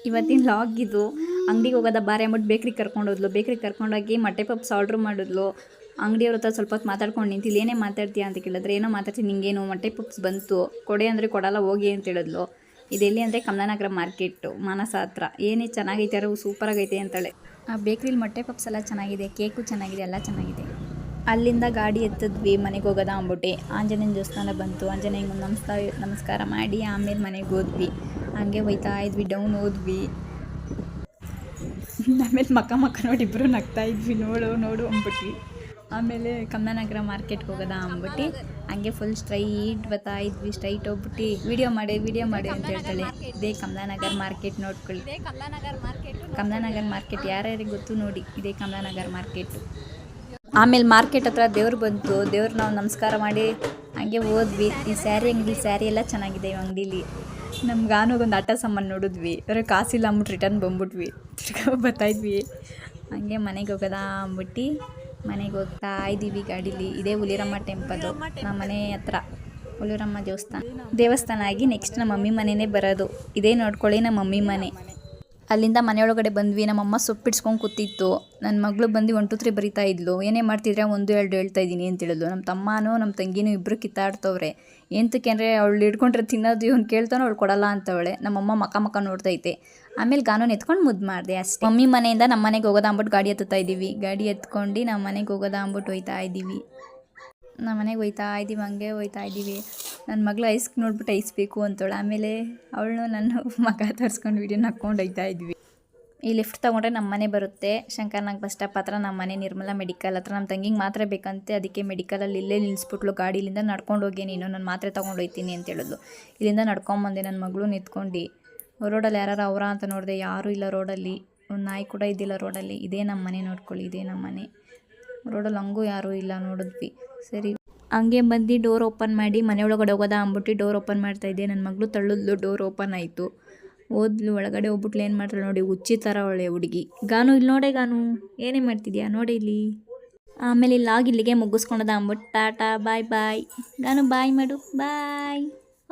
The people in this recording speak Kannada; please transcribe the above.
ಇವತ್ತಿನ ಲಾಗ್ ಇದು. ಅಂಗಡಿಗೆ ಹೋಗೋದ ಬಾರಿ ಅಂದ್ಬಿಟ್ಟು ಬೇಕ್ರಿಗೆ ಕರ್ಕೊಂಡೋದ್ಲು. ಬೇಕ್ರಿಗೆ ಕರ್ಕೊಂಡೋಗಿ ಮೊಟ್ಟೆ ಪಪ್ಸ್ ಆರ್ಡ್ರ್ ಮಾಡಿದ್ಲು. ಅಂಗಡಿಯವ್ರ ಹತ್ರ ಸ್ವಲ್ಪ ಹೊತ್ತು ಮಾತಾಡ್ಕೊಂಡು ನಿಂತಿಲ್ಲ. ಏನೇ ಮಾತಾಡ್ತೀಯಾ ಅಂತ ಕೇಳಿದ್ರೆ, ಏನೋ ಮಾತಾಡ್ತೀನಿ, ನಿಂಗೇನು ಮೊಟ್ಟೆ ಪಪ್ಸ್ ಬಂತು ಕೊಡೆ ಅಂದರೆ ಕೊಡಲ್ಲ ಹೋಗಿ ಅಂತ ಹೇಳಿದ್ಲು. ಇದೆಲ್ಲಿ ಅಂದರೆ ಕಮಲಾನಗರ ಮಾರ್ಕೆಟು, ಮಾನಸ ಹತ್ರ. ಏನೇ ಚೆನ್ನಾಗೈತೆ ಅವು ಸೂಪರಾಗೈತೆ ಅಂತಾಳೆ. ಆ ಬೇಕ್ರಿಲಿ ಮೊಟ್ಟೆ ಪಪ್ಸ್ ಎಲ್ಲ ಚೆನ್ನಾಗಿದೆ, ಕೇಕು ಚೆನ್ನಾಗಿದೆ, ಎಲ್ಲ ಚೆನ್ನಾಗಿದೆ. ಅಲ್ಲಿಂದ ಗಾಡಿ ಎತ್ತಿದ್ವಿ ಮನೆಗೆ ಹೋಗೋದ ಅಂದ್ಬಿಟ್ಟು. ಆಂಜನೇಯನ ದೇವಸ್ಥಾನ ಬಂತು. ಆಂಜನೇಯಂಗೆ ನಮಸ್ಕಾರ ಮಾಡಿ ಆಮೇಲೆ ಮನೆಗೆ ಹೋದ್ವಿ. ಹಂಗೆ ಹೋಯ್ತಾ ಇದ್ವಿ, ಡೌನ್ ಹೋದ್ವಿ. ಆಮೇಲೆ ಮಕ್ಕ ನೋಡಿ ಇಬ್ಬರು ನಗ್ತಾ ಇದ್ವಿ, ನೋಡು ಅಂದ್ಬಿಟ್ಟು. ಆಮೇಲೆ ಕಮಲಾನಗರ ಮಾರ್ಕೆಟ್ಗೆ ಹೋಗೋದ ಅಂದ್ಬಿಟ್ಟು ಹಂಗೆ ಫುಲ್ ಸ್ಟ್ರೈಟ್ ಬರ್ತಾ ಇದ್ವಿ. ಸ್ಟ್ರೈಟ್ ಹೋಗ್ಬಿಟ್ಟು ವಿಡಿಯೋ ಮಾಡಿ ಅಂತ ಹೇಳ್ತಾಳೆ. ಇದೇ ಕಮಲಾನಗರ ಮಾರ್ಕೆಟ್, ನೋಡ್ಕೊಳ್ಳಿ. ಕಮಲಾನಗರ ಮಾರ್ಕೆಟ್ ಯಾರ್ಯಾರಿಗೆ ಗೊತ್ತು ನೋಡಿ, ಇದೇ ಕಮಲಾನಗರ ಮಾರ್ಕೆಟು. ಆಮೇಲೆ ಮಾರ್ಕೆಟ್ ಹತ್ರ ದೇವ್ರು ಬಂತು. ದೇವ್ರು ನಾವು ನಮಸ್ಕಾರ ಮಾಡಿ ಹಂಗೆ ಹೋದ್ವಿ. ಈ ಸ್ಯಾರಿ ಅಂಗಡಿ, ಸ್ಯಾರಿ ಎಲ್ಲ ಚೆನ್ನಾಗಿದೆ ಈ ಅಂಗಡೀಲಿ. ನಮ್ಗೆ ಆನೋಗೊಂದು ಆಟ ಸಾಮಾನು ನೋಡಿದ್ವಿ, ಆದರೆ ಕಾಸಿಲ್ಲ ಅಂದ್ಬಿಟ್ಟು ರಿಟರ್ನ್ ಬಂದ್ಬಿಟ್ವಿ. ಬರ್ತಾಯಿದ್ವಿ. ಹಂಗೆ ಮನೆಗೆ ಹೋಗೋದ ಅಂದ್ಬಿಟ್ಟು ಮನೆಗೆ ಹೋಗ್ತಾ ಇದ್ದೀವಿ ಗಾಡೀಲಿ. ಇದೇ ಹುಲಿರಮ್ಮ ಟೆಂಪಲ್ಲು, ನಮ್ಮ ಮನೆ ಹತ್ರ ಹುಲಿರಮ್ಮ ದೇವಸ್ಥಾನ ಆಗಿ ನೆಕ್ಸ್ಟ್ ನಮ್ಮ ಮಮ್ಮಿ ಮನೆಯೇ ಬರೋದು. ಇದೇ ನೋಡ್ಕೊಳ್ಳಿ ನಮ್ಮ ಮಮ್ಮಿ ಮನೆ. ಅಲ್ಲಿಂದ ಮನೆಯೊಳಗಡೆ ಬಂದ್ವಿ. ನಮ್ಮಮ್ಮ ಸೊಪ್ಪಿಡ್ಸ್ಕೊಂಡು ಕೂತಿತ್ತು. ನನ್ನ ಮಗಳು ಬಂದು 1 2 3 ಬರಿತಾ ಇದ್ಲು. ಏನೇ ಮಾಡ್ತಿದ್ರೆ 1 2 ಹೇಳ್ತಾ ಇದ್ದೀನಿ ಅಂತ ಹೇಳಿದ್ಲು. ನಮ್ಮ ತಮ್ಮನೂ ನಮ್ಮ ತಂಗಿನೂ ಇಬ್ಬರು ಕಿತ್ತಾಡ್ತವ್ರೆ. ಎಂತಕ್ಕೆ ಅಂದರೆ ಅವಳು ಹಿಡ್ಕೊಂಡ್ರೆ ತಿನ್ನೋದು, ಇವ್ನು ಕೇಳ್ತಾನೋ ಅವಳು ಕೊಡಲ್ಲ ಅಂತವಳೆ. ನಮ್ಮಮ್ಮ ಮಕ್ಕ ನೋಡ್ತೈತೆ. ಆಮೇಲೆ ಗಾನೋನ್ ಎತ್ಕೊಂಡು ಮುದ್ದು ಮಾಡಿದೆ ಅಷ್ಟೇ. ಮಮ್ಮಿ ಮನೆಯಿಂದ ನಮ್ಮ ಮನೆಗೆ ಹೋಗೋದ ಅಂದ್ಬಿಟ್ಟು ಗಾಡಿ ಹತ್ತುತ್ತಾ ಇದ್ದೀವಿ. ಗಾಡಿ ಎತ್ಕೊಂಡು ನಮ್ಮ ಮನೆಗೆ ಹೋಗೋದ ಅಂದ್ಬಿಟ್ಟು ಹೋಯ್ತಾ ಇದ್ದೀವಿ. ನಮ್ಮ ಮನೆಗೆ ಹೋಯ್ತಾ ಇದ್ದೀವಿ, ಹಂಗೆ ಹೋಯ್ತಾ ಇದ್ದೀವಿ. ನನ್ನ ಮಗಳು ಐಸ್ ನೋಡ್ಬಿಟ್ಟು ಐಸ್ ಬೇಕು ಅಂತವಳು. ಆಮೇಲೆ ಅವಳು ನನ್ನ ಮಗ ತರಿಸ್ಕೊಂಡು ವೀಡಿಯೋ ಹಾಕ್ಕೊಂಡು ಹೋಯ್ತಾ ಇದ್ವಿ. ಈ ಲಿಫ್ಟ್ ತೊಗೊಂಡ್ರೆ ನಮ್ಮ ಮನೆ ಬರುತ್ತೆ. ಶಂಕರ್ನಾಗ್ ಬಸ್ ಸ್ಟಾಪ್ ಹತ್ರ ನಮ್ಮ ಮನೆ, ನಿರ್ಮಲಾ ಮೆಡಿಕಲ್ ಹತ್ರ. ನಮ್ಮ ತಂಗಿಗೆ ಮಾತ್ರೆ ಬೇಕಂತೆ, ಅದಕ್ಕೆ ಮೆಡಿಕಲಲ್ಲಿ ಇಲ್ಲೇ ನಿಲ್ಲಿಸ್ಬಿಟ್ಲು. ಗಾಡಿಲಿಂದ ನಡ್ಕೊಂಡು ಹೋಗಿ ನೀನು, ನಾನು ಮಾತ್ರೆ ತೊಗೊಂಡು ಹೋಗ್ತೀನಿ ಅಂತ ಹೇಳಿದ್ಲು. ಇಲ್ಲಿಂದ ನಡ್ಕೊಂಬಂದೆ. ನನ್ನ ಮಗಳು ನಿಂತ್ಕೊಂಡು ರೋಡಲ್ಲಿ ಯಾರು ಅವರ ಅಂತ ನೋಡಿದೆ, ಯಾರೂ ಇಲ್ಲ ರೋಡಲ್ಲಿ. ಒಂದು ನಾಯಿ ಕೂಡ ಇದ್ದಿಲ್ಲ ರೋಡಲ್ಲಿ. ಇದೇ ನಮ್ಮ ಮನೆ, ನೋಡ್ಕೊಳ್ಳಿ, ಇದೇ ನಮ್ಮ ಮನೆ. ರೋಡಲ್ಲಿ ಹಂಗೂ ಯಾರೂ ಇಲ್ಲ, ನೋಡಿದ್ವಿ. ಸರಿ ಹಂಗೆ ಬಂದು ಡೋರ್ ಓಪನ್ ಮಾಡಿ ಮನೆ ಒಳಗಡೆ ಹೋಗೋದ ಅಂದ್ಬಿಟ್ಟು ಡೋರ್ ಓಪನ್ ಮಾಡ್ತಾಯಿದ್ದೆ. ನನ್ನ ಮಗಳು ತಳ್ಳಿದ್ಲು, ಡೋರ್ ಓಪನ್ ಆಯಿತು. ಓದ್ಲು, ಒಳಗಡೆ ಹೋಗ್ಬಿಟ್ಲು. ಏನು ಮಾಡ್ತಾಳೆ ನೋಡಿ, ಹುಚ್ಚಿ ಥರ ಒಳ್ಳೆ ಹುಡುಗಿ. ಗಾನು ಇಲ್ಲಿ ನೋಡೆ, ಗಾನು ಏನೇ ಮಾಡ್ತಿದ್ಯಾ ನೋಡಿ ಇಲ್ಲಿ. ಆಮೇಲೆ ಇಲ್ಲಿಗೆ ಮುಗಿಸ್ಕೊಳೋದ ಅಂದ್ಬಿಟ್ಟು ಟಾಟಾ ಬಾಯ್ ಬಾಯ್. ಗಾನು ಬಾಯ್ ಮಾಡು, ಬಾಯ್.